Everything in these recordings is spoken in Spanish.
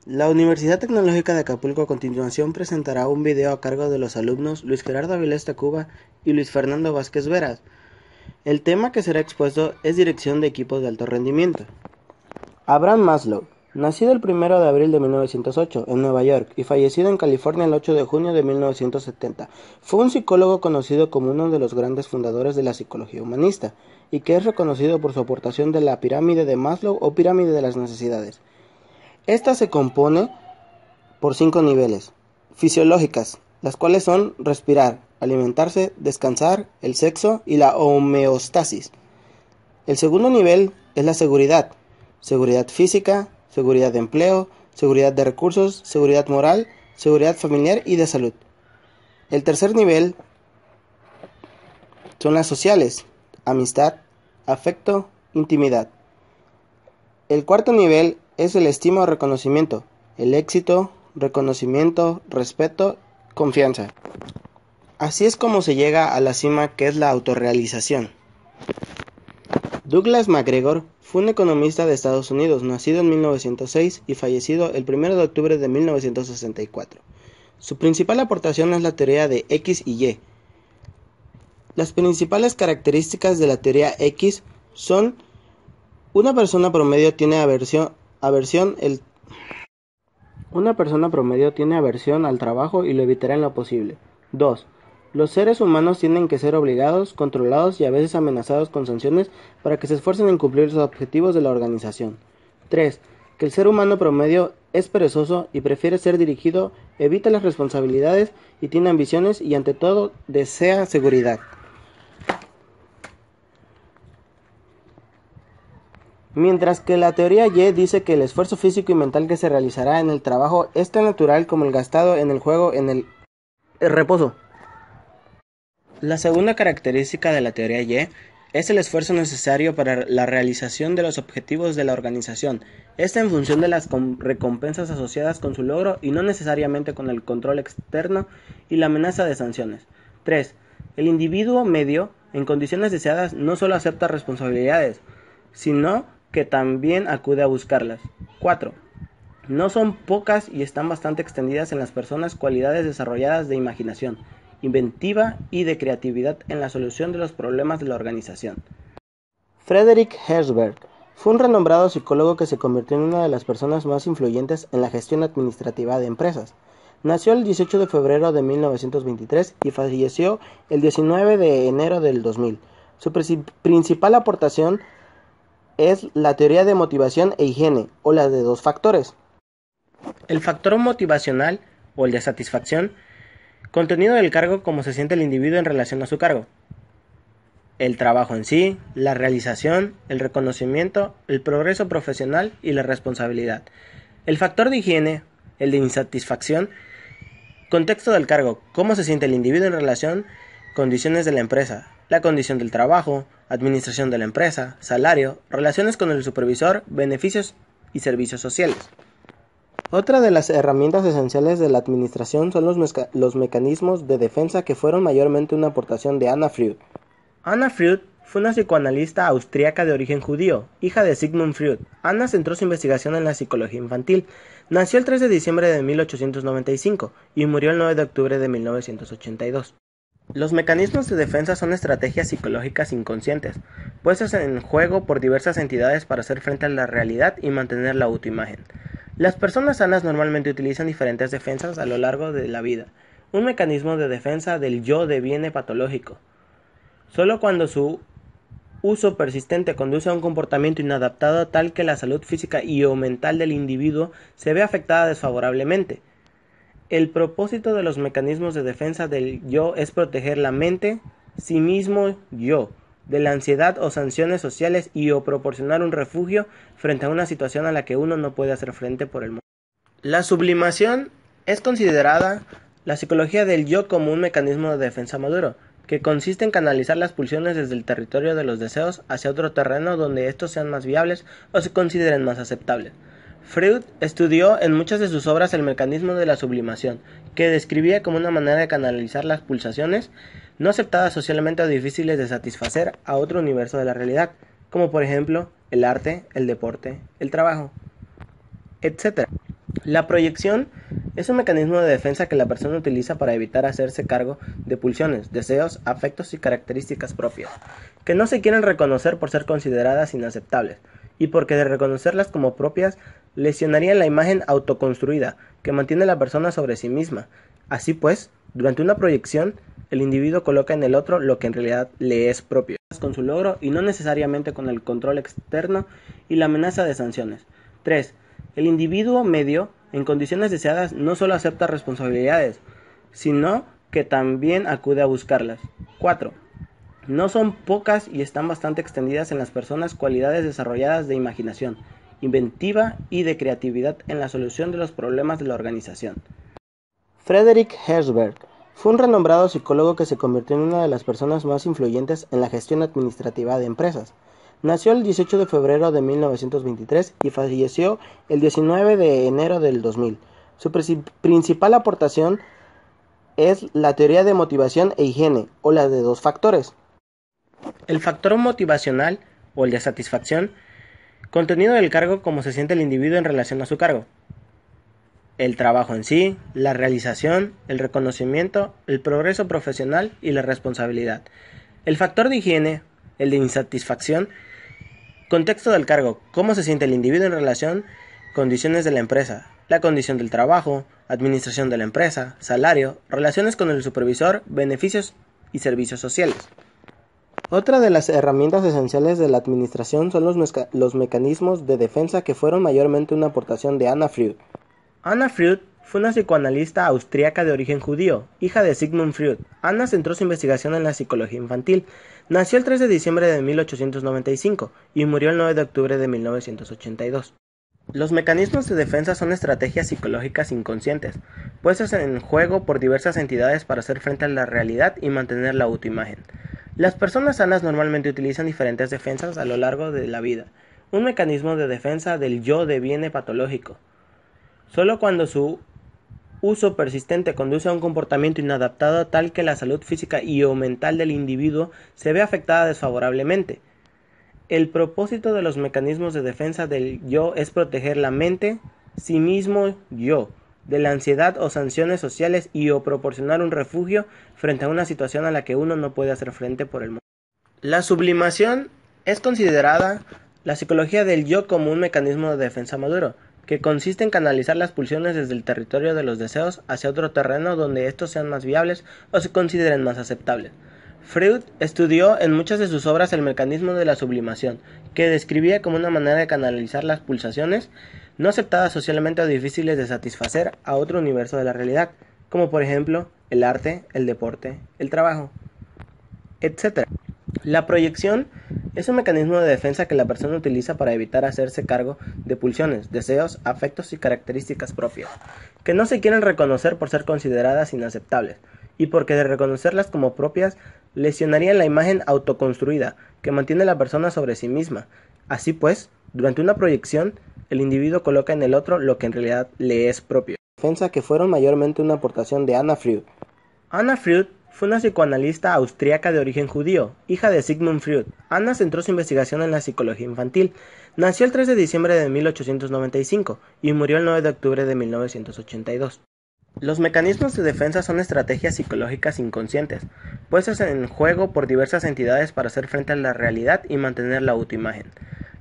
La Universidad Tecnológica de Acapulco a continuación presentará un video a cargo de los alumnos Luis Gerardo Avilés Tacuba y Luis Fernando Vázquez Veras. El tema que será expuesto es dirección de equipos de alto rendimiento. Abraham Maslow, nacido el 1 de abril de 1908 en Nueva York y fallecido en California el 8 de junio de 1970, fue un psicólogo conocido como uno de los grandes fundadores de la psicología humanista y que es reconocido por su aportación de la pirámide de Maslow o pirámide de las necesidades. Esta se compone por 5 niveles fisiológicas, las cuales son respirar, alimentarse, descansar, el sexo y la homeostasis. El segundo nivel es la seguridad: seguridad física, seguridad de empleo, seguridad de recursos, seguridad moral, seguridad familiar y de salud. El tercer nivel son las sociales: amistad, afecto, intimidad. El cuarto nivel es el estima o reconocimiento: el éxito, reconocimiento, respeto, confianza. Así es como se llega a la cima, que es la autorrealización. Douglas MacGregor fue un economista de Estados Unidos, nacido en 1906 y fallecido el 1 de octubre de 1964. Su principal aportación es la teoría de X y Y. Las principales características de la teoría X son: una persona promedio tiene aversión al trabajo y lo evitará en lo posible. 2. Los seres humanos tienen que ser obligados, controlados y a veces amenazados con sanciones para que se esfuercen en cumplir los objetivos de la organización. 3. Que el ser humano promedio es perezoso y prefiere ser dirigido, evita las responsabilidades y tiene ambiciones y ante todo desea seguridad. Mientras que la teoría Y dice que el esfuerzo físico y mental que se realizará en el trabajo es tan natural como el gastado en el juego en el reposo. La segunda característica de la teoría Y es el esfuerzo necesario para la realización de los objetivos de la organización, esta en función de las recompensas asociadas con su logro y no necesariamente con el control externo y la amenaza de sanciones. 3. El individuo medio, en condiciones deseadas, no solo acepta responsabilidades, sino que también acude a buscarlas. 4. No son pocas y están bastante extendidas en las personas cualidades desarrolladas de imaginación, inventiva y de creatividad en la solución de los problemas de la organización. Frederick Herzberg fue un renombrado psicólogo que se convirtió en una de las personas más influyentes en la gestión administrativa de empresas. Nació el 18 de febrero de 1923 y falleció el 19 de enero del 2000. Su principal aportación es la teoría de motivación e higiene, o la de dos factores. El factor motivacional, o el de satisfacción, contenido del cargo, cómo se siente el individuo en relación a su cargo. El trabajo en sí, la realización, el reconocimiento, el progreso profesional y la responsabilidad. El factor de higiene, el de insatisfacción, contexto del cargo, cómo se siente el individuo en relación, condiciones de la empresa, la condición del trabajo, administración de la empresa, salario, relaciones con el supervisor, beneficios y servicios sociales. Otra de las herramientas esenciales de la administración son los mecanismos de defensa, que fueron mayormente una aportación de Anna Freud. Anna Freud fue una psicoanalista austríaca de origen judío, hija de Sigmund Freud. Anna centró su investigación en la psicología infantil. Nació el 3 de diciembre de 1895 y murió el 9 de octubre de 1982. Los mecanismos de defensa son estrategias psicológicas inconscientes, puestas en juego por diversas entidades para hacer frente a la realidad y mantener la autoimagen. Las personas sanas normalmente utilizan diferentes defensas a lo largo de la vida. Un mecanismo de defensa del yo deviene patológico solo cuando su uso persistente conduce a un comportamiento inadaptado tal que la salud física y o mental del individuo se ve afectada desfavorablemente. El propósito de los mecanismos de defensa del yo es proteger la mente, sí mismo yo, de la ansiedad o sanciones sociales y o proporcionar un refugio frente a una situación a la que uno no puede hacer frente por el momento. La sublimación es considerada la psicología del yo como un mecanismo de defensa maduro, que consiste en canalizar las pulsiones desde el territorio de los deseos hacia otro terreno donde estos sean más viables o se consideren más aceptables. Freud estudió en muchas de sus obras el mecanismo de la sublimación, que describía como una manera de canalizar las pulsaciones no aceptadas socialmente o difíciles de satisfacer a otro universo de la realidad, como por ejemplo el arte, el deporte, el trabajo, etc. La proyección es un mecanismo de defensa que la persona utiliza para evitar hacerse cargo de pulsiones, deseos, afectos y características propias, que no se quieren reconocer por ser consideradas inaceptables, y porque de reconocerlas como propias lesionarían la imagen autoconstruida que mantiene la persona sobre sí misma. Así pues, durante una proyección, el individuo coloca en el otro lo que en realidad le es propio, con su logro y no necesariamente con el control externo y la amenaza de sanciones. 3. El individuo medio, en condiciones deseadas, no solo acepta responsabilidades, sino que también acude a buscarlas. 4. No son pocas y están bastante extendidas en las personas cualidades desarrolladas de imaginación, inventiva y de creatividad en la solución de los problemas de la organización. Frederick Herzberg fue un renombrado psicólogo que se convirtió en una de las personas más influyentes en la gestión administrativa de empresas. Nació el 18 de febrero de 1923 y falleció el 19 de enero del 2000. Su principal aportación es la teoría de motivación e higiene, o la de dos factores. El factor motivacional, o el de satisfacción, contenido del cargo, como se siente el individuo en relación a su cargo. El trabajo en sí, la realización, el reconocimiento, el progreso profesional y la responsabilidad. El factor de higiene, el de insatisfacción, contexto del cargo, cómo se siente el individuo en relación, condiciones de la empresa, la condición del trabajo, administración de la empresa, salario, relaciones con el supervisor, beneficios y servicios sociales. Otra de las herramientas esenciales de la administración son los mecanismos de defensa que fueron mayormente una aportación de Anna Freud. Anna Freud fue una psicoanalista austríaca de origen judío, hija de Sigmund Freud. Anna centró su investigación en la psicología infantil. Nació el 3 de diciembre de 1895 y murió el 9 de octubre de 1982. Los mecanismos de defensa son estrategias psicológicas inconscientes, puestas en juego por diversas entidades para hacer frente a la realidad y mantener la autoimagen. Las personas sanas normalmente utilizan diferentes defensas a lo largo de la vida. Un mecanismo de defensa del yo deviene patológico solo cuando su uso persistente conduce a un comportamiento inadaptado tal que la salud física y o mental del individuo se ve afectada desfavorablemente. El propósito de los mecanismos de defensa del yo es proteger la mente, sí mismo yo, de la ansiedad o sanciones sociales y o proporcionar un refugio frente a una situación a la que uno no puede hacer frente por el momento. La sublimación es considerada la psicología del yo como un mecanismo de defensa maduro, que consiste en canalizar las pulsiones desde el territorio de los deseos hacia otro terreno donde estos sean más viables o se consideren más aceptables. Freud estudió en muchas de sus obras el mecanismo de la sublimación, que describía como una manera de canalizar las pulsaciones no aceptadas socialmente o difíciles de satisfacer a otro universo de la realidad, como por ejemplo el arte, el deporte, el trabajo, etc. La proyección es un mecanismo de defensa que la persona utiliza para evitar hacerse cargo de pulsiones, deseos, afectos y características propias, que no se quieren reconocer por ser consideradas inaceptables, y porque de reconocerlas como propias lesionarían la imagen autoconstruida que mantiene la persona sobre sí misma. Así pues, durante una proyección, el individuo coloca en el otro lo que en realidad le es propio. Defensa que fueron mayormente una aportación de Anna Freud. Anna Freud fue una psicoanalista austríaca de origen judío, hija de Sigmund Freud. Anna centró su investigación en la psicología infantil. Nació el 3 de diciembre de 1895 y murió el 9 de octubre de 1982. Los mecanismos de defensa son estrategias psicológicas inconscientes, puestas en juego por diversas entidades para hacer frente a la realidad y mantener la autoimagen.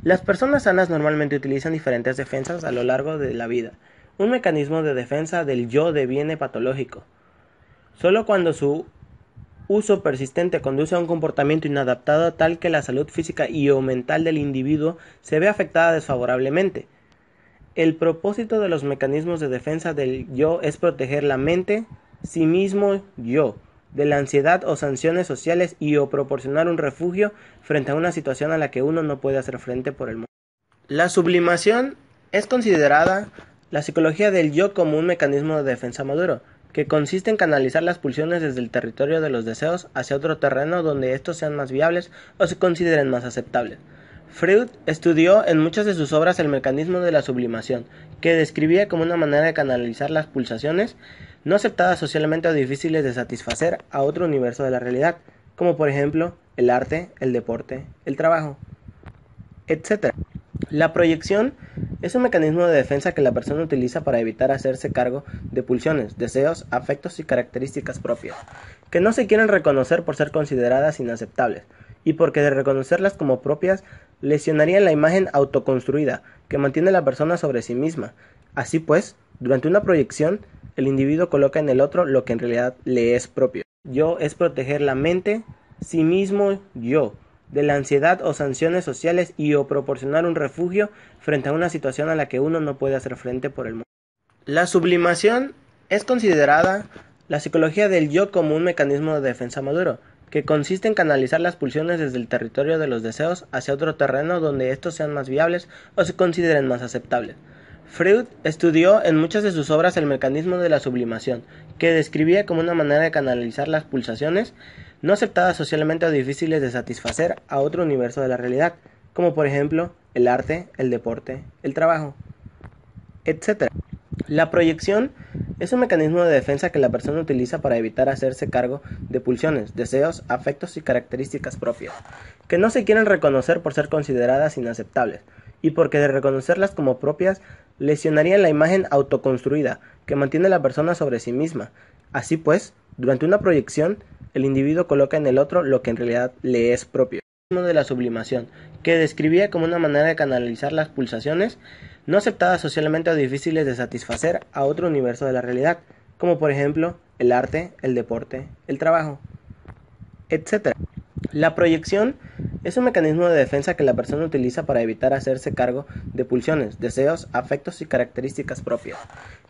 Las personas sanas normalmente utilizan diferentes defensas a lo largo de la vida. Un mecanismo de defensa del yo deviene patológico solo cuando su uso persistente conduce a un comportamiento inadaptado tal que la salud física y o mental del individuo se ve afectada desfavorablemente. El propósito de los mecanismos de defensa del yo es proteger la mente, sí mismo yo, de la ansiedad o sanciones sociales y o proporcionar un refugio frente a una situación a la que uno no puede hacer frente por el momento. La sublimación es considerada la psicología del yo como un mecanismo de defensa maduro, que consiste en canalizar las pulsiones desde el territorio de los deseos hacia otro terreno donde estos sean más viables o se consideren más aceptables. Freud estudió en muchas de sus obras el mecanismo de la sublimación, que describía como una manera de canalizar las pulsaciones no aceptadas socialmente o difíciles de satisfacer a otro universo de la realidad, como por ejemplo el arte, el deporte, el trabajo, etc. La proyección es un mecanismo de defensa que la persona utiliza para evitar hacerse cargo de pulsiones, deseos, afectos y características propias, que no se quieren reconocer por ser consideradas inaceptables, y porque de reconocerlas como propias lesionarían la imagen autoconstruida que mantiene la persona sobre sí misma. Así pues, durante una proyección, el individuo coloca en el otro lo que en realidad le es propio. Yo es proteger la mente, sí mismo yo, de la ansiedad o sanciones sociales y o proporcionar un refugio frente a una situación a la que uno no puede hacer frente por el mundo. La sublimación es considerada la psicología del yo como un mecanismo de defensa maduro, que consiste en canalizar las pulsiones desde el territorio de los deseos hacia otro terreno donde estos sean más viables o se consideren más aceptables. Freud estudió en muchas de sus obras el mecanismo de la sublimación, que describía como una manera de canalizar las pulsaciones no aceptadas socialmente o difíciles de satisfacer a otro universo de la realidad, como por ejemplo el arte, el deporte, el trabajo, etc. La proyección es un mecanismo de defensa que la persona utiliza para evitar hacerse cargo de pulsiones, deseos, afectos y características propias, que no se quieren reconocer por ser consideradas inaceptables, y porque de reconocerlas como propias lesionarían la imagen autoconstruida que mantiene la persona sobre sí misma. Así pues, durante una proyección, el individuo coloca en el otro lo que en realidad le es propio. De la sublimación, que describía como una manera de canalizar las pulsaciones no aceptadas socialmente o difíciles de satisfacer a otro universo de la realidad, como por ejemplo el arte, el deporte, el trabajo, etc. La proyección es un mecanismo de defensa que la persona utiliza para evitar hacerse cargo de pulsiones, deseos, afectos y características propias,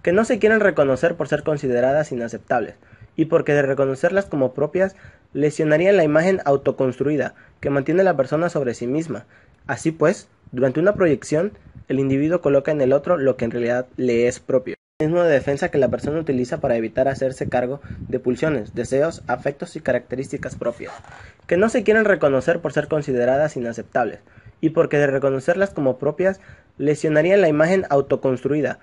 que no se quieren reconocer por ser consideradas inaceptables, y porque de reconocerlas como propias lesionarían la imagen autoconstruida que mantiene la persona sobre sí misma. Así pues, durante una proyección, el individuo coloca en el otro lo que en realidad le es propio. Mecanismo de defensa que la persona utiliza para evitar hacerse cargo de pulsiones, deseos, afectos y características propias, que no se quieren reconocer por ser consideradas inaceptables, y porque de reconocerlas como propias lesionarían la imagen autoconstruida